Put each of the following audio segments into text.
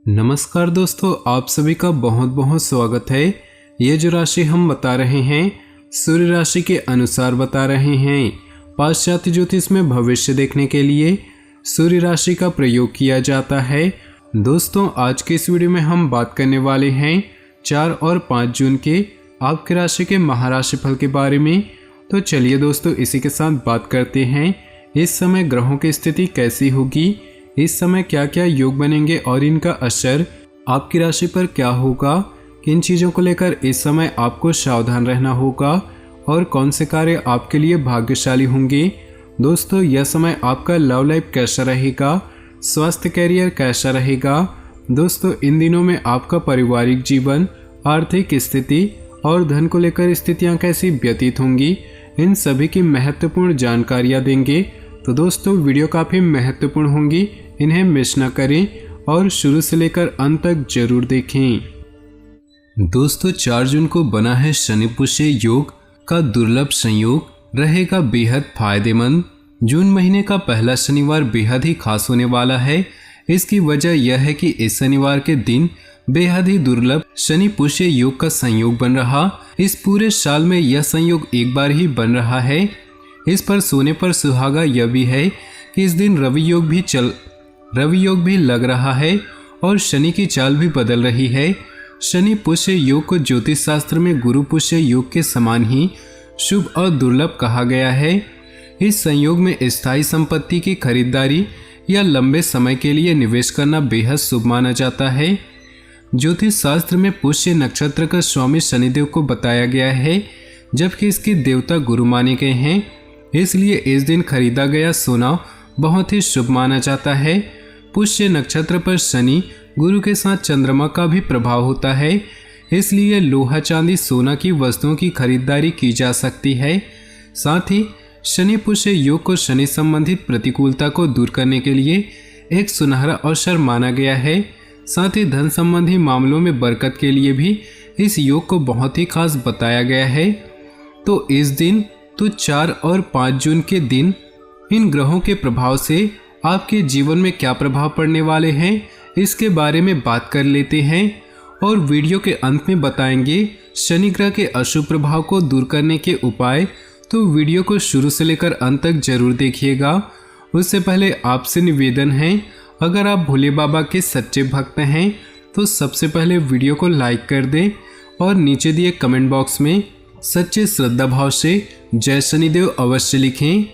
नमस्कार दोस्तों, आप सभी का बहुत बहुत स्वागत है। ये जो राशि हम बता रहे हैं सूर्य राशि के अनुसार बता रहे हैं। पाश्चात्य ज्योतिष में भविष्य देखने के लिए सूर्य राशि का प्रयोग किया जाता है। दोस्तों, आज के इस वीडियो में हम बात करने वाले हैं 4 और 5 जून के आपके राशि के महाराशि फल के बारे में। तो चलिए दोस्तों, इसी के साथ बात करते हैं इस समय ग्रहों की स्थिति कैसी होगी, इस समय क्या क्या योग बनेंगे और इनका असर आपकी राशि पर क्या होगा, किन चीज़ों को लेकर इस समय आपको सावधान रहना होगा और कौन से कार्य आपके लिए भाग्यशाली होंगे। दोस्तों, यह समय आपका लव लाइफ कैसा रहेगा, स्वास्थ्य कैरियर कैसा रहेगा। दोस्तों, इन दिनों में आपका पारिवारिक जीवन, आर्थिक स्थिति और धन को लेकर स्थितियां कैसी व्यतीत होंगी, इन सभी की महत्वपूर्ण जानकारियां देंगे। तो दोस्तों, वीडियो काफ़ी महत्वपूर्ण होंगी, इन्हें मिस न करें और शुरू से लेकर अंत तक जरूर देखें। दोस्तों, 4 जून को बना है शनि पुष्य योग का दुर्लभ संयोग, रहेगा बेहद फायदेमंद। जून महीने का पहला शनिवार बेहद ही खास होने वाला है। इसकी वजह यह है कि इस शनिवार के दिन बेहद ही दुर्लभ शनि पुष्य योग का संयोग बन रहा। इस पूरे साल में यह संयोग एक बार ही बन रहा है। इस पर सोने पर सुहागा यह भी है कि इस दिन रवि योग भी लग रहा है और शनि की चाल भी बदल रही है। शनि पुष्य योग को ज्योतिष शास्त्र में गुरु पुष्य योग के समान ही शुभ और दुर्लभ कहा गया है। इस संयोग में स्थायी संपत्ति की खरीदारी या लंबे समय के लिए निवेश करना बेहद शुभ माना जाता है। ज्योतिष शास्त्र में पुष्य नक्षत्र का स्वामी शनिदेव को बताया गया है, जबकि इसके देवता गुरु माने गए हैं। इसलिए इस दिन खरीदा गया सोना बहुत ही शुभ माना जाता है। पुष्य नक्षत्र पर शनि गुरु के साथ चंद्रमा का भी प्रभाव होता है, इसलिए लोहा चांदी सोना की वस्तुओं की खरीदारी की जा सकती है। साथ ही शनि पुष्य योग को शनि संबंधित प्रतिकूलता को दूर करने के लिए एक सुनहरा अवसर माना गया है। साथ ही धन संबंधी मामलों में बरकत के लिए भी इस योग को बहुत ही खास बताया गया है। तो इस दिन 4 और 5 जून के दिन इन ग्रहों के प्रभाव से आपके जीवन में क्या प्रभाव पड़ने वाले हैं, इसके बारे में बात कर लेते हैं और वीडियो के अंत में बताएंगे शनि ग्रह के अशुभ प्रभाव को दूर करने के उपाय। तो वीडियो को शुरू से लेकर अंत तक जरूर देखिएगा। उससे पहले आपसे निवेदन है, अगर आप भोले बाबा के सच्चे भक्त हैं तो सबसे पहले वीडियो को लाइक कर दें और नीचे दिए कमेंट बॉक्स में सच्चे श्रद्धा भाव से जय शनिदेव अवश्य लिखें।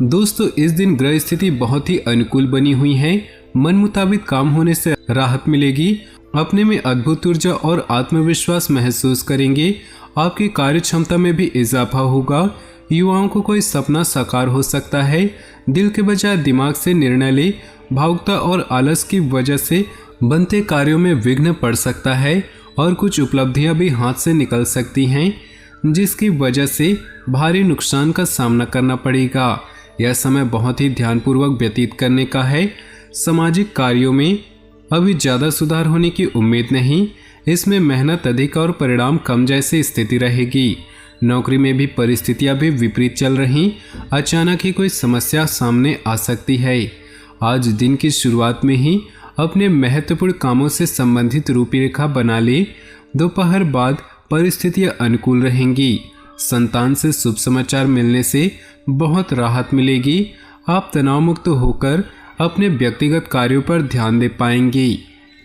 दोस्तों, इस दिन ग्रह स्थिति बहुत ही अनुकूल बनी हुई है। मन मुताबिक काम होने से राहत मिलेगी। अपने में अद्भुत ऊर्जा और आत्मविश्वास महसूस करेंगे। आपकी कार्य क्षमता में भी इजाफा होगा। युवाओं को कोई सपना साकार हो सकता है। दिल के बजाय दिमाग से निर्णय ले। भावुकता और आलस की वजह से बनते कार्यों में विघ्न पड़ सकता है और कुछ उपलब्धियां भी हाथ से निकल सकती हैं, जिसकी वजह से भारी नुकसान का सामना करना पड़ेगा। यह समय बहुत ही ध्यानपूर्वक व्यतीत करने का है। सामाजिक कार्यों में अभी ज़्यादा सुधार होने की उम्मीद नहीं। इसमें मेहनत अधिक और परिणाम कम जैसी स्थिति रहेगी। नौकरी में भी परिस्थितियां भी विपरीत चल रही। अचानक ही कोई समस्या सामने आ सकती है। आज दिन की शुरुआत में ही अपने महत्वपूर्ण कामों से संबंधित रूपरेखा बना ले। दोपहर बाद परिस्थितियां अनुकूल रहेंगी। संतान से शुभ समाचार मिलने से बहुत राहत मिलेगी। आप तनाव मुक्त होकर अपने व्यक्तिगत कार्यों पर ध्यान दे पाएंगे।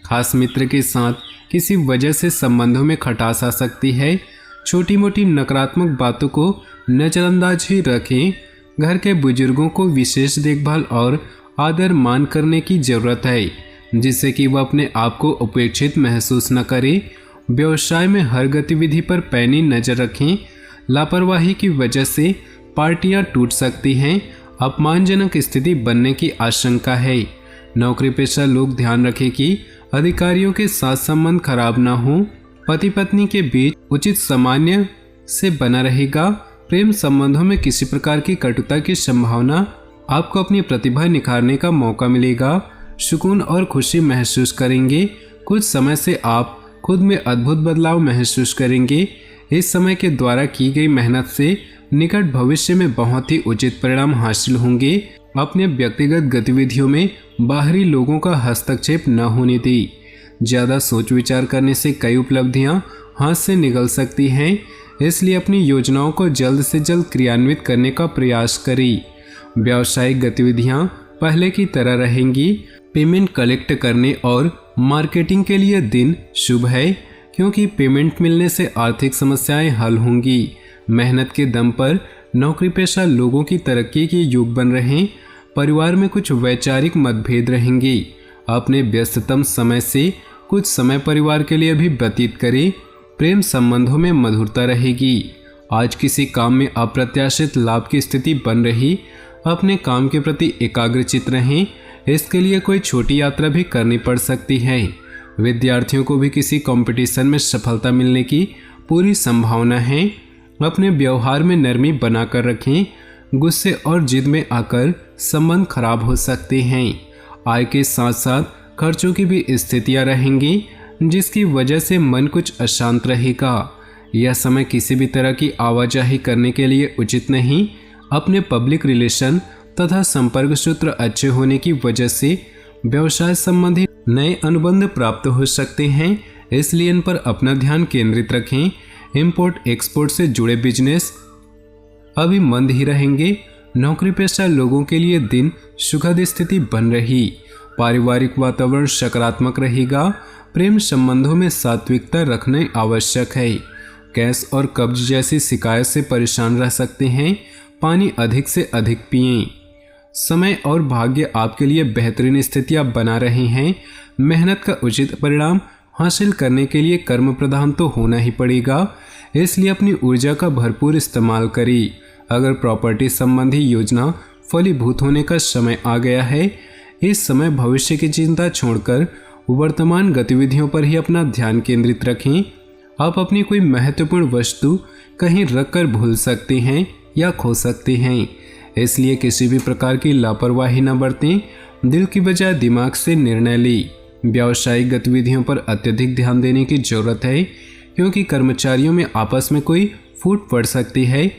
खास मित्र के साथ किसी वजह से संबंधों में खटास आ सकती है। छोटी मोटी नकारात्मक बातों को नजरअंदाज ही रखें। घर के बुजुर्गों को विशेष देखभाल और आदर मान करने की जरूरत है, जिससे कि वह अपने आप को उपेक्षित महसूस न करे। व्यवसाय में हर गतिविधि पर पैनी नजर रखें। लापरवाही की वजह से पार्टियां टूट सकती हैं। अपमानजनक स्थिति बनने की आशंका है। नौकरी पेशा लोग ध्यान रखें कि अधिकारियों के साथ संबंध खराब ना हो। पति पत्नी के बीच उचित सामान्य से बना रहेगा। प्रेम संबंधों में किसी प्रकार की कटुता की संभावना। आपको अपनी प्रतिभा निखारने का मौका मिलेगा। सुकून और खुशी महसूस करेंगे। कुछ समय से आप खुद में अद्भुत बदलाव महसूस करेंगे। इस समय के द्वारा की गई मेहनत से निकट भविष्य में बहुत ही उचित परिणाम हासिल होंगे। अपने व्यक्तिगत गतिविधियों में बाहरी लोगों का हस्तक्षेप न होने दें। ज़्यादा सोच विचार करने से कई उपलब्धियां हाथ से निकल सकती हैं, इसलिए अपनी योजनाओं को जल्द से जल्द क्रियान्वित करने का प्रयास करें। व्यावसायिक गतिविधियां पहले की तरह रहेंगी। पेमेंट कलेक्ट करने और मार्केटिंग के लिए दिन शुभ है, क्योंकि पेमेंट मिलने से आर्थिक समस्याएं हल होंगी। मेहनत के दम पर नौकरी पेशा लोगों की तरक्की के योग बन रहे। परिवार में कुछ वैचारिक मतभेद रहेंगे। अपने व्यस्ततम समय से कुछ समय परिवार के लिए भी व्यतीत करें। प्रेम संबंधों में मधुरता रहेगी। आज किसी काम में अप्रत्याशित लाभ की स्थिति बन रही। अपने काम के प्रति एकाग्रचित रहें। इसके लिए कोई छोटी यात्रा भी करनी पड़ सकती है। विद्यार्थियों को भी किसी कंपटीशन में सफलता मिलने की पूरी संभावना है। अपने व्यवहार में नरमी बनाकर रखें। गुस्से और जिद में आकर संबंध खराब हो सकते हैं। आय के साथ साथ खर्चों की भी स्थितियां रहेंगी, जिसकी वजह से मन कुछ अशांत रहेगा। यह समय किसी भी तरह की आवाजाही करने के लिए उचित नहीं। अपने पब्लिक रिलेशन तथा संपर्क सूत्र अच्छे होने की वजह से व्यवसाय संबंधी नए अनुबंध प्राप्त हो सकते हैं, इसलिए इन पर अपना ध्यान केंद्रित रखें। इंपोर्ट एक्सपोर्ट से जुड़े बिजनेस अभी मंद ही रहेंगे। नौकरी पेशा लोगों के लिए दिन सुखद स्थिति बन रही। पारिवारिक वातावरण सकारात्मक रहेगा। प्रेम संबंधों में सात्विकता रखना आवश्यक है। गैस और कब्ज जैसी शिकायत से परेशान रह सकते हैं। पानी अधिक से अधिक पिएं। समय और भाग्य आपके लिए बेहतरीन स्थितियां बना रहे हैं। मेहनत का उचित परिणाम हासिल करने के लिए कर्म प्रधान तो होना ही पड़ेगा, इसलिए अपनी ऊर्जा का भरपूर इस्तेमाल करें। अगर प्रॉपर्टी संबंधी योजना फलीभूत होने का समय आ गया है, इस समय भविष्य की चिंता छोड़कर वर्तमान गतिविधियों पर ही अपना ध्यान केंद्रित रखें। आप अपनी कोई महत्वपूर्ण वस्तु कहीं रखकर भूल सकते हैं या खो सकते हैं, इसलिए किसी भी प्रकार की लापरवाही न बरतें। दिल की बजाय दिमाग से निर्णय लें। व्यावसायिक गतिविधियों पर अत्यधिक ध्यान देने की जरूरत है, क्योंकि कर्मचारियों में आपस में कोई फूट पड़ सकती है,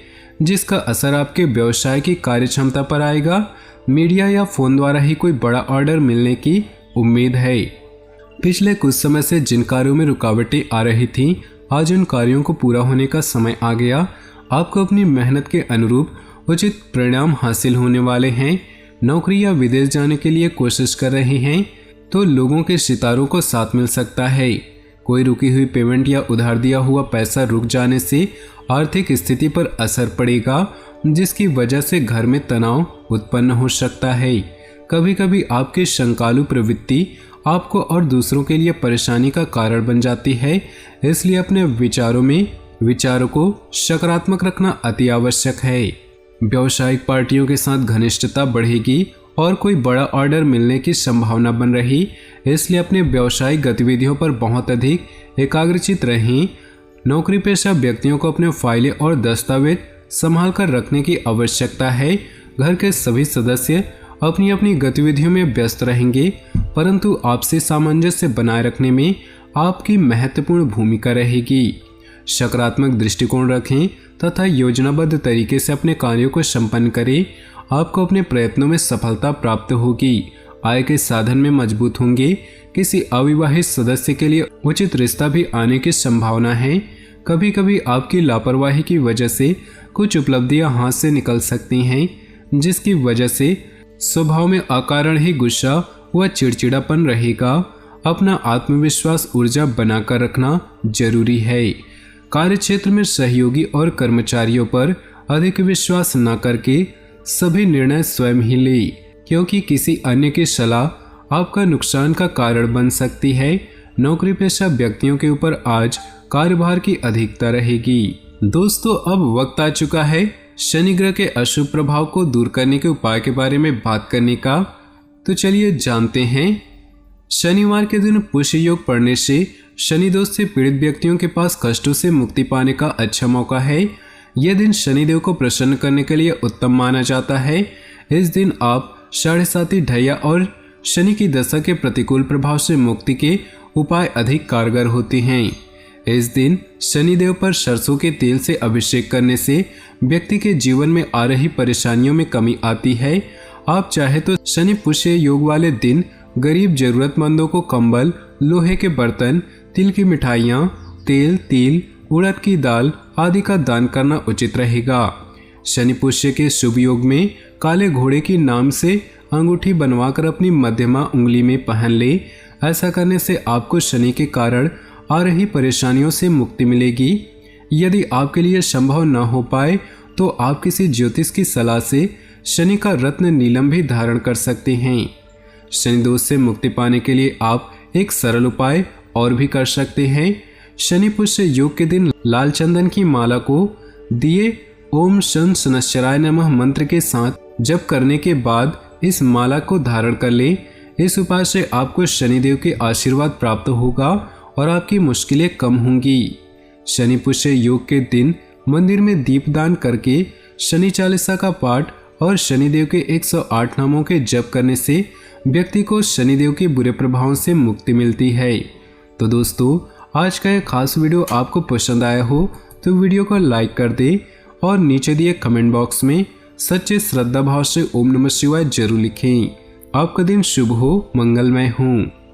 जिसका असर आपके व्यवसाय की कार्यक्षमता पर आएगा। मीडिया या फोन द्वारा ही कोई बड़ा ऑर्डर मिलने की उम्मीद है। पिछले कुछ समय से जिन कार्यों में रुकावटें आ रही थीं, आज उन कार्यों को पूरा होने का समय आ गया। आपको अपनी मेहनत के अनुरूप उचित परिणाम हासिल होने वाले हैं। नौकरी या विदेश जाने के लिए कोशिश कर रहे हैं तो लोगों के सितारों को साथ मिल सकता है। कोई रुकी हुई पेमेंट या उधार दिया हुआ पैसा रुक जाने से आर्थिक स्थिति पर असर पड़ेगा, जिसकी वजह से घर में तनाव उत्पन्न हो सकता है। कभी कभी आपकी शंकालु प्रवृत्ति आपको और दूसरों के लिए परेशानी का कारण बन जाती है, इसलिए अपने विचारों को सकारात्मक रखना अति आवश्यक है। व्यावसायिक पार्टियों के साथ घनिष्ठता बढ़ेगी और कोई बड़ा ऑर्डर मिलने की संभावना बन रही, इसलिए अपने व्यावसायिक गतिविधियों पर बहुत अधिक एकाग्रचित रहें। नौकरी पेशा व्यक्तियों को अपने फाइलें और दस्तावेज संभाल कर रखने की आवश्यकता है। घर के सभी सदस्य अपनी अपनी गतिविधियों में व्यस्त रहेंगे, परंतु आपसी सामंजस्य बनाए रखने में आपकी महत्वपूर्ण भूमिका रहेगी। सकारात्मक दृष्टिकोण रखें तथा योजनाबद्ध तरीके से अपने कार्यों को संपन्न करें। आपको अपने प्रयत्नों में सफलता प्राप्त होगी। आय के साधन में मजबूत होंगे। किसी अविवाहित सदस्य के लिए उचित रिश्ता भी आने की संभावना है। कभी कभी आपकी लापरवाही की वजह से कुछ उपलब्धियां हाथ से निकल सकती हैं, जिसकी वजह से स्वभाव में अकारण ही गुस्सा व चिड़चिड़ापन रहेगा। अपना आत्मविश्वास ऊर्जा बनाकर रखना जरूरी है। कार्यक्षेत्र में सहयोगी और कर्मचारियों पर अधिक विश्वास न करके सभी निर्णय स्वयं ही लें, क्योंकि किसी अन्य की सलाह आपका नुकसान का कारण बन सकती है। नौकरी पेशा व्यक्तियों के ऊपर आज कार्यभार की अधिकता रहेगी। दोस्तों, अब वक्त आ चुका है शनि ग्रह के अशुभ प्रभाव को दूर करने के उपाय के बारे में बात करने का। तो चलिए जानते हैं। शनिवार के दिन पुष्य योग पढ़ने से शनि दोष से पीड़ित व्यक्तियों के पास कष्टों से मुक्ति पाने का अच्छा मौका है। यह दिन शनिदेव को प्रसन्न करने के लिए उत्तम माना जाता है। इस दिन आप 7.5 ढैया और शनि की दशा के प्रतिकूल प्रभाव से मुक्ति के उपाय अधिक कारगर होते हैं। इस दिन शनिदेव पर सरसों के तेल से अभिषेक करने से व्यक्ति के जीवन में आ रही परेशानियों में कमी आती है। आप चाहे तो शनि पुष्य योग वाले दिन गरीब जरूरतमंदों को कंबल, लोहे के बर्तन, तिल की मिठाइयाँ, तेल, तिल, उड़द की दाल आदि का दान करना उचित रहेगा। शनि पुष्य के शुभ योग में काले घोड़े की नाम से अंगूठी बनवाकर अपनी मध्यमा उंगली में पहन ले। ऐसा करने से आपको शनि के कारण आ रही परेशानियों से मुक्ति मिलेगी। यदि आपके लिए संभव न हो पाए तो आप किसी ज्योतिष की सलाह से शनि का रत्न नीलम भी धारण कर सकते हैं। शनि दोष से मुक्ति पाने के लिए आप एक सरल उपाय और भी कर सकते हैं। शनि पुष्य योग के दिन लाल चंदन की माला को दिए ओम शं शनश्चराय नमः मंत्र के साथ जप करने के बाद इस माला को धारण कर ले। इस उपाय से आपको शनिदेव के आशीर्वाद प्राप्त होगा और आपकी मुश्किलें कम होंगी। शनि पुष्य योग के दिन मंदिर में दीपदान करके शनि चालीसा का पाठ और शनिदेव के 108 नामों के जप करने से व्यक्ति को शनिदेव के बुरे प्रभावों से मुक्ति मिलती है। तो दोस्तों, आज का यह खास वीडियो आपको पसंद आया हो तो वीडियो को लाइक कर दे और नीचे दिए कमेंट बॉक्स में सच्चे श्रद्धा भाव से ओम नमः शिवाय जरूर लिखें। आपका दिन शुभ हो, मंगलमय हो।